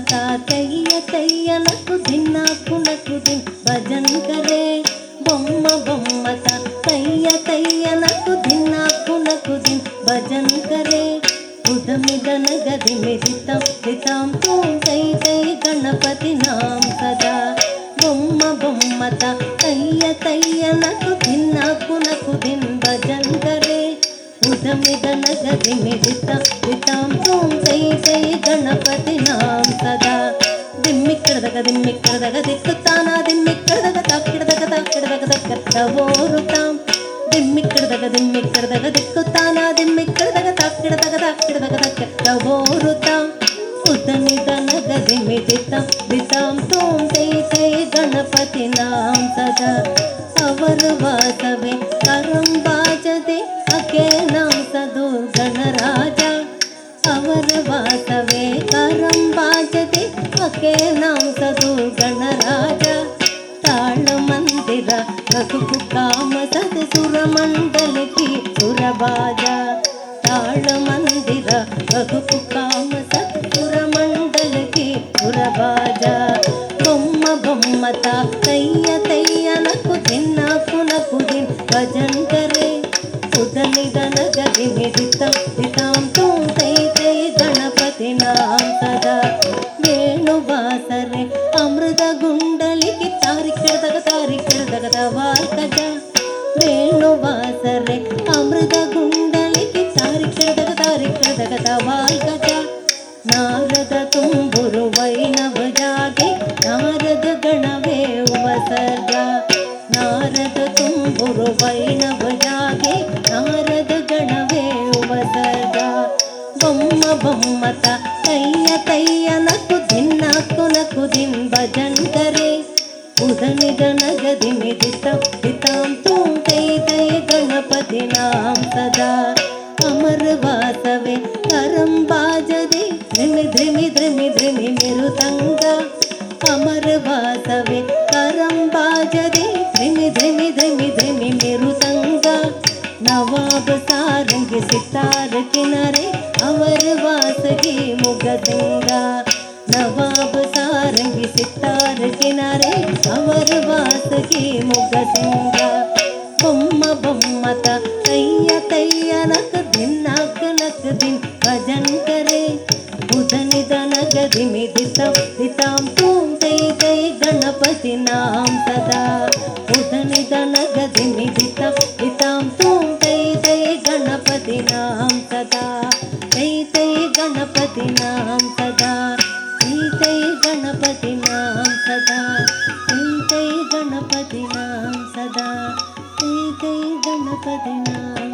तैय तैयनकु दिन्नाकुनकु दिन भजन करे बొమ్మ బొమ్మత तैय तैयनकु दिन्नाकुनकु दिन भजन करे उदमिदन गदि मिदितं दितां तूं तै तै गणपति नाम सदा बొమ్మ బొమ్మత तैय तैयनकु दिन्नाकुनकु दिन भजन करे उदमिदन गदि मिदितं दितां तूं तै तै गणपति नाम सदा दिम्मिक्कड़दग दिक्कुताना दिम्मिक्कड़दग ताक्किड़दग तवोरुतां दिम्मिक्कड़दग दिक्कुताना दिम्मिक्कड़दग ताक्किड़दग तवोरुतां उदनिदन गदि मिदितं दितां तूं तै तै गणपति नाम सदा अवर वासवे करं बाजदे अके नाम सदुर गणराजा अवर वासवे करं बाजदे अके नाम सदुर गणराजा ताल मंदिर रघुपु काम सद सुरमंडल की सुरबाजा ताल मंदिर रघुपु काम सद सुरमंडल की सुरबाजा बొమ్మ బొమ్మత तैय तैयनकु दिन्नाकुनकु दिन भजन करे उदनिदन गदि मिदितं दितां तूं तै तै गणपति नाम सदा वेणुवासरे अमृत गुंडलिकी तारिक्किड़दग तवाल्कज वेणुवासरे अमृत गुंडलिकी तारिक्किड़दग तवाल्कज नारद तुम्बुरु वैणव जागे नारद गणवे उपसर्ग नारद तुम्बुरु वैणव जागे नारद गणवे उपसर्ग बొమ్మ బొమ్మత तैय तैयनकु दिन्नाकुनकु दिन भजन करे उदनिदन गदि मिदितं दितां तूं तै तै गणपति नाम सदा अमर वासवे करं बाजदे ध्रिमि ध्रिमि ध्रिमि ध्रिमि मिरुतंगा अमर वासवे करं बाजदे ध्रिमि ध्रिमि ध्रिमि ध्रिमि मिरुतंगा नवाब सारंगी सितार किनारे अवर वासगी मुगदंगा नवाब सारंगी सितार किनारे अवर वासगी मुगदंगा बొమ్మ బొమ్మత तैय तैयनकु दिन्नाकुनकु दिन भजन करे उदनिदन गदि मिदितं दितां तूं तै तै गणपति नाम सदा उदनिदन गदि मिदितं दितां तूं तै तै गणपति नाम सदा तै तै गणपति नाम सदा तै तै गणपति नाम सदा तै तै गणपति नाम सदा तै तै गणपति नाम